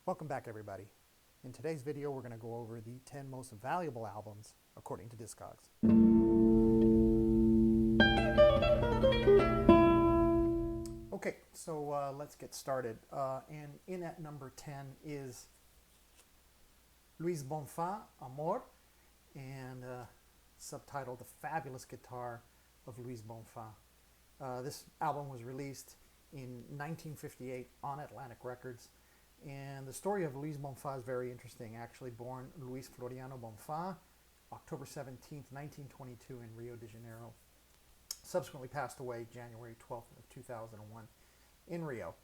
Welcome back, everybody. In today's video, we're going to go over the 10 most valuable albums according to Discogs. Okay, so let's get started. And in at number 10 is Luis Bonfa, Amor, and subtitled The Fabulous Guitar of Luis Bonfa. This album was released in 1958 on Atlantic Records. And the story of Luis Bonfa is very interesting. Actually born Luis Floriano Bonfa, October 17th, 1922 in Rio de Janeiro. Subsequently passed away January 12th of 2001 in Rio.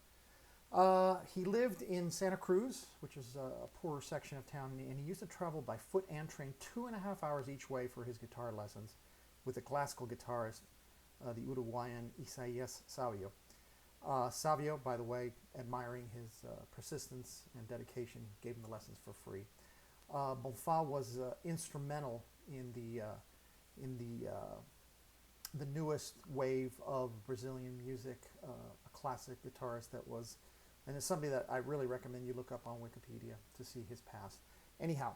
He lived in Santa Cruz, which is a poorer section of town, and he used to travel by foot and train 2.5 hours each way for his guitar lessons with a classical guitarist, the Uruguayan Isaías Savio. Savio, by the way, admiring his persistence and dedication, gave him the lessons for free. Bonfa was instrumental in the newest wave of Brazilian music, a classic guitarist that was, and it's somebody that I really recommend you look up on Wikipedia to see his past. Anyhow,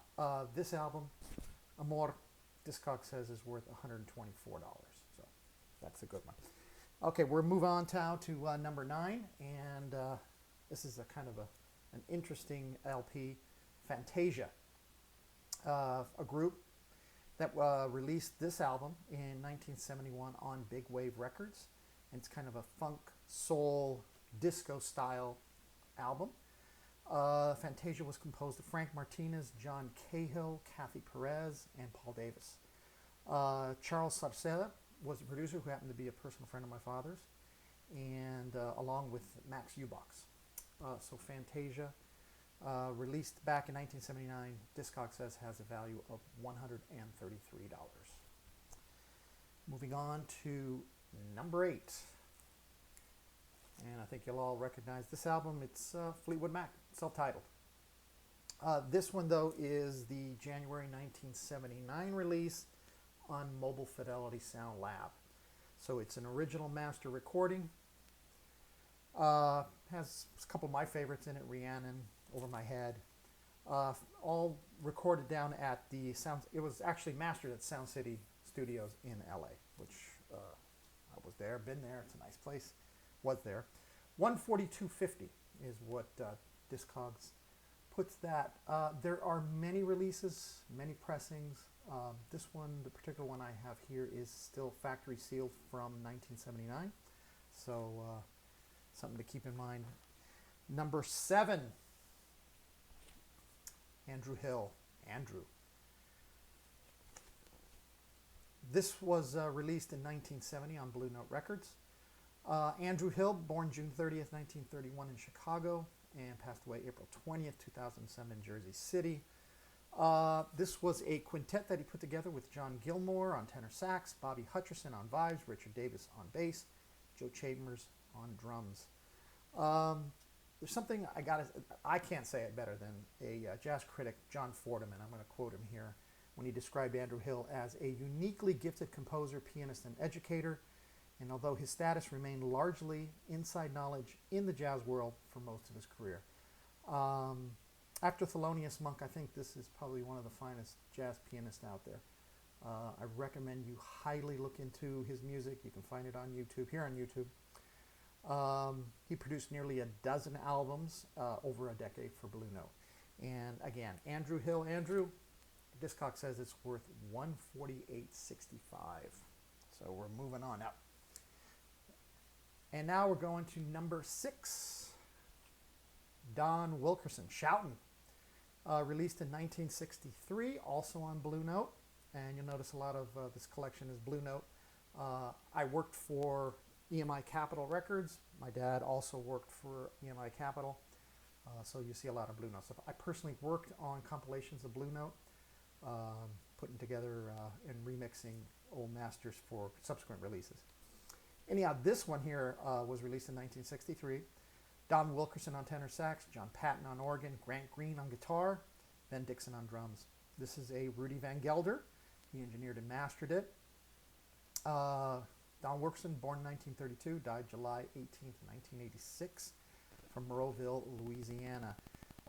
this album, Amor, Discogs says is worth $124, so that's a good one. Okay, we'll move on now to number 9, and this is a kind of an interesting LP, Fantasia, a group that released this album in 1971 on Big Wave Records, and it's kind of a funk, soul, disco style album. Fantasia was composed of Frank Martinez, John Cahill, Kathy Perez, and Paul Davis. Charles Sarceda was a producer who happened to be a personal friend of my father's, and along with Max Ubox. So Fantasia, released back in 1979, Discogs says has a value of $133. Moving on to number 8, and I think you'll all recognize this album. It's Fleetwood Mac, self-titled. This one, though, is the January 1979 release on Mobile Fidelity Sound Lab. So it's an original master recording. Has a couple of my favorites in it, Rhiannon, Over My Head. All recorded down at the Sound. It was actually mastered at Sound City Studios in LA, which I was there, been there. It's a nice place. Was there. 142.50 is what Discogs puts that. There are many releases, many pressings. This one, the particular one I have here, is still factory sealed from 1979. So something to keep in mind. Number 7, Andrew Hill. Andrew. This was released in 1970 on Blue Note Records. Andrew Hill, born June 30th, 1931 in Chicago, and passed away April 20th, 2007 in Jersey City. This was a quintet that he put together with John Gilmore on tenor sax, Bobby Hutcherson on vibes, Richard Davis on bass, Joe Chambers on drums. There's something I can't say it better than a jazz critic, John Fordham, and I'm going to quote him here, when he described Andrew Hill as a uniquely gifted composer, pianist, and educator. And although his status remained largely inside knowledge in the jazz world for most of his career. After Thelonious Monk, I think this is probably one of the finest jazz pianists out there. I recommend you highly look into his music. You can find it on YouTube, here on YouTube. He produced nearly a dozen albums over a decade for Blue Note. And again, Andrew Hill, Discogs says it's worth $148.65. So we're moving on up. And now we're going to number 6, Don Wilkerson, Shoutin'. Released in 1963, also on Blue Note. And you'll notice a lot of this collection is Blue Note. I worked for EMI Capitol Records. My dad also worked for EMI Capitol. So you see a lot of Blue Note stuff. I personally worked on compilations of Blue Note, putting together and remixing old masters for subsequent releases. Anyhow, this one here was released in 1963. Don Wilkerson on tenor sax, John Patton on organ, Grant Green on guitar, Ben Dixon on drums. This is a Rudy Van Gelder. He engineered and mastered it. Don Wilkerson, born in 1932, died July 18th, 1986, from Monroeville, Louisiana.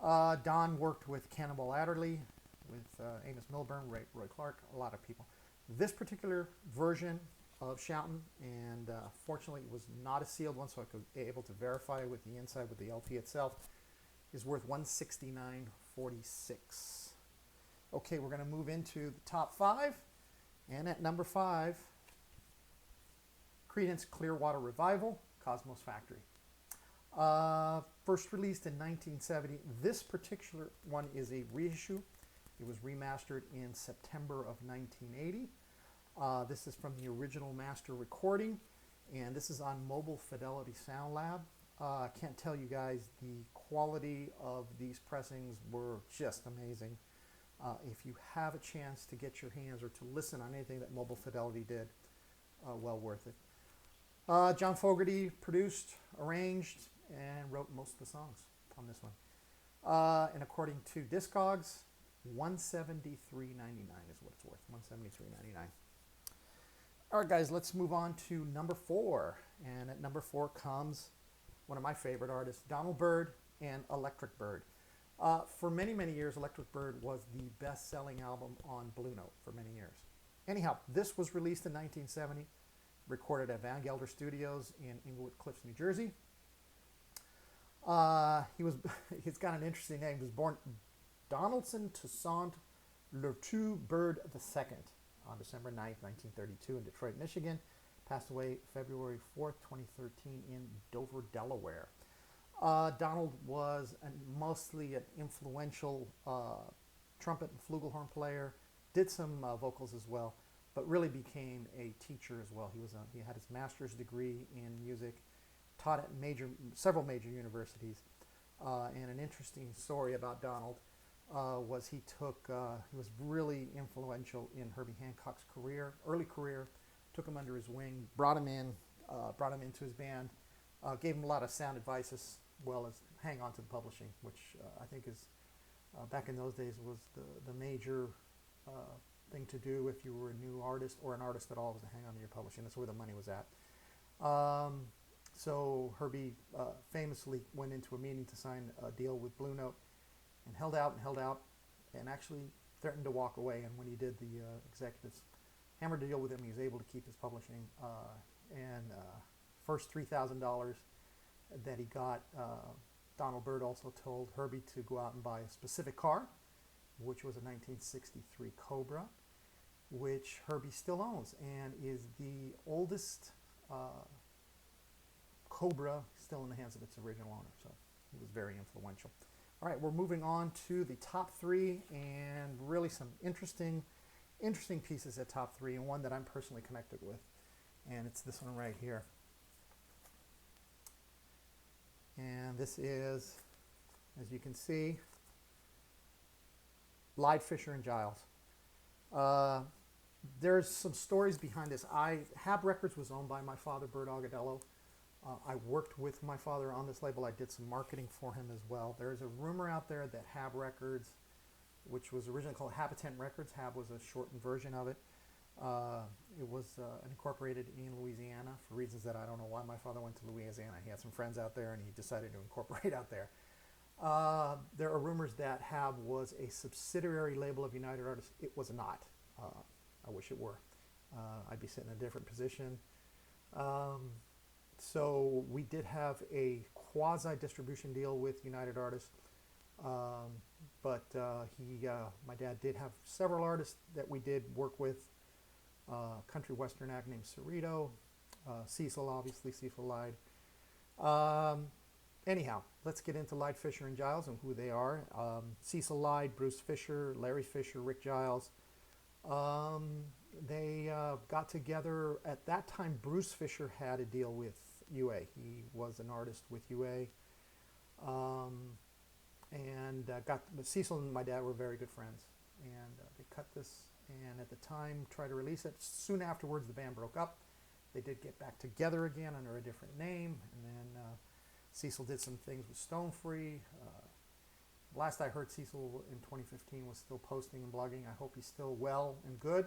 Don worked with Cannonball Adderley, with Amos Milburn, Roy Clark, a lot of people. This particular version of Shoutin', and fortunately it was not a sealed one, so I could be able to verify with the inside with the LP itself, is worth $169.46. Okay, we're going to move into the top 5, and at number 5, Creedence Clearwater Revival, Cosmos Factory. First released in 1970. This particular one is a reissue. It was remastered in September of 1980. This is from the original master recording, and this is on Mobile Fidelity Sound Lab. I can't tell you guys, the quality of these pressings were just amazing. If you have a chance to get your hands or to listen on anything that Mobile Fidelity did, well worth it. John Fogerty produced, arranged, and wrote most of the songs on this one. And according to Discogs, $173.99 is what it's worth. $173.99. All right, guys, let's move on to number 4. And at number 4 comes one of my favorite artists, Donald Byrd and Electric Bird. For many, many years, Electric Bird was the best-selling album on Blue Note for many years. Anyhow, this was released in 1970, recorded at Van Gelder Studios in Inglewood Cliffs, New Jersey. He's got an interesting name. He was born Donaldson Toussaint Lertu Bird II on December 9th, 1932 in Detroit, Michigan. Passed away February 4th, 2013 in Dover, Delaware. Donald was mostly an influential trumpet and flugelhorn player, did some vocals as well, but really became a teacher as well. He had his master's degree in music, taught at several major universities. And an interesting story about Donald was he was really influential in Herbie Hancock's early career, took him under his wing, brought him into his band, gave him a lot of sound advice as well as hang on to the publishing, which I think is, back in those days, was the major thing to do if you were a new artist or an artist at all, was to hang on to your publishing. That's where the money was at. So Herbie famously went into a meeting to sign a deal with Blue Note and held out, and actually threatened to walk away. And when he did, the executives hammered the deal with him. He was able to keep his publishing. First $3,000 that he got, Donald Byrd also told Herbie to go out and buy a specific car, which was a 1963 Cobra, which Herbie still owns and is the oldest Cobra still in the hands of its original owner. So he was very influential. All right, we're moving on to the top 3, and really some interesting pieces at top 3, and one that I'm personally connected with, and it's this one right here. And this is, as you can see, Lyde Fisher and Giles. There's some stories behind this. Hab Records was owned by my father, Bert Agadello. I worked with my father on this label. I did some marketing for him as well. There's a rumor out there that Hab Records, which was originally called Habitant Records, Hab was a shortened version of it. It was incorporated in Louisiana for reasons that I don't know why my father went to Louisiana. He had some friends out there and he decided to incorporate out there. There are rumors that Hab was a subsidiary label of United Artists. It was not. I wish it were. I'd be sitting in a different position. So we did have a quasi-distribution deal with United Artists. But my dad did have several artists that we did work with. Country western act named Cerrito, Cecil, obviously, Cecil Lyde. Anyhow, let's get into Lyde Fisher and Giles and who they are. Cecil Lyde, Bruce Fisher, Larry Fisher, Rick Giles. They got together. At that time, Bruce Fisher had a deal with UA. He was an artist with UA. Cecil and my dad were very good friends. And they cut this, and at the time tried to release it. Soon afterwards, the band broke up. They did get back together again under a different name, and then Cecil did some things with Stone Free. Last I heard, Cecil in 2015 was still posting and blogging. I hope he's still well and good.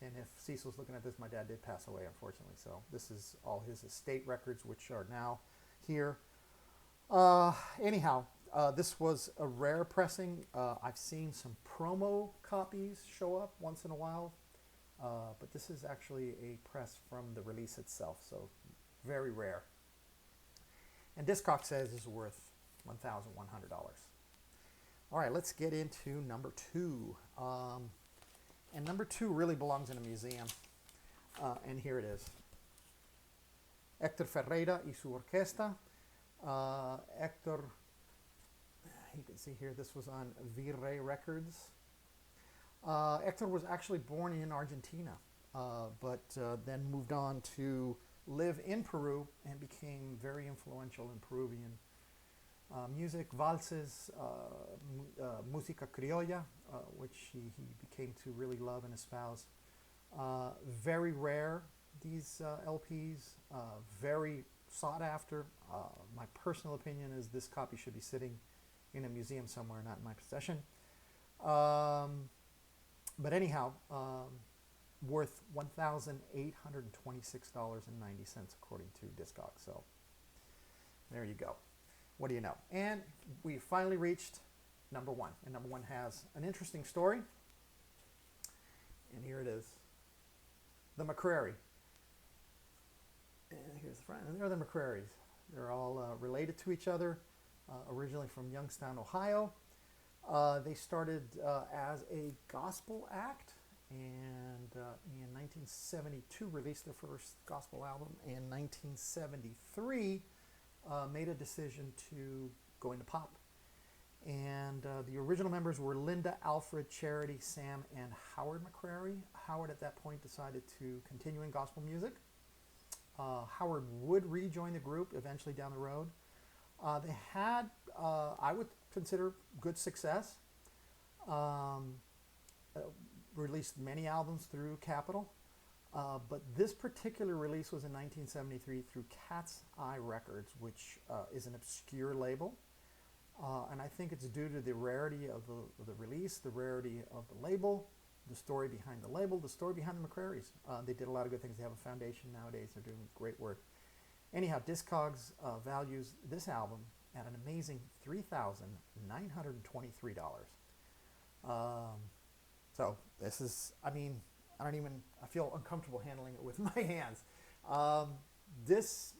And if Cecil's looking at this, my dad did pass away, unfortunately. So this is all his estate records, which are now here. Anyhow, this was a rare pressing. I've seen some promo copies show up once in a while, but this is actually a press from the release itself, so very rare. And Discog says is worth $1,100. All right, let's get into number two. And number two really belongs in a museum, and here it is. Héctor Ferreira y su orquesta. Héctor, you can see here, this was on Virrey Records. Héctor was actually born in Argentina, but then moved on to live in Peru and became very influential in Peruvian music, valses, música criolla, which he became to really love and espouse. Very rare, these LPs, very sought after. My personal opinion is this copy should be sitting in a museum somewhere, not in my possession. But anyhow, worth $1,826.90 according to Discog. So there you go. What do you know? And we finally reached number one. And number one has an interesting story. And here it is. The McCrary. And here's the front. And there are the McCrarys. They're all related to each other, originally from Youngstown, Ohio. They started as a gospel act, and in 1972 released their first gospel album. In 1973 made a decision to go into pop. And the original members were Linda, Alfred, Charity, Sam, and Howard McCrary. Howard at that point decided to continue in gospel music. Howard would rejoin the group eventually down the road. They had, I would consider, good success. Released many albums through Capitol. But this particular release was in 1973 through Cat's Eye Records, which is an obscure label. And I think it's due to the rarity of the release, the rarity of the label, the story behind the label, the story behind the McCrarys. They did a lot of good things. They have a foundation nowadays. They're doing great work. Anyhow, Discogs values this album at an amazing $3,923. So this is, I mean, I feel uncomfortable handling it with my hands. This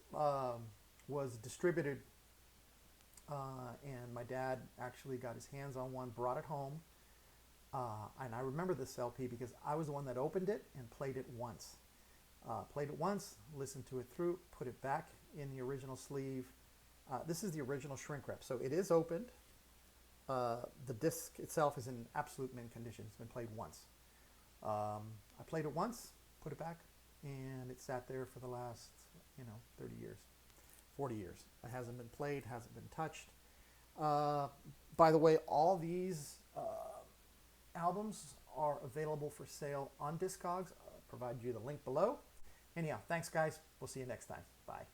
was distributed, and my dad actually got his hands on one, brought it home. And I remember this LP because I was the one that opened it and played it once. Listened to it through, put it back in the original sleeve. This is the original shrink wrap. So it is opened. The disc itself is in absolute mint condition. It's been played once. I played it once, put it back, and it sat there for the last, 30 years, 40 years. It hasn't been played, hasn't been touched. By the way, all these albums are available for sale on Discogs. I'll provide you the link below. Anyhow, thanks guys. We'll see you next time. Bye.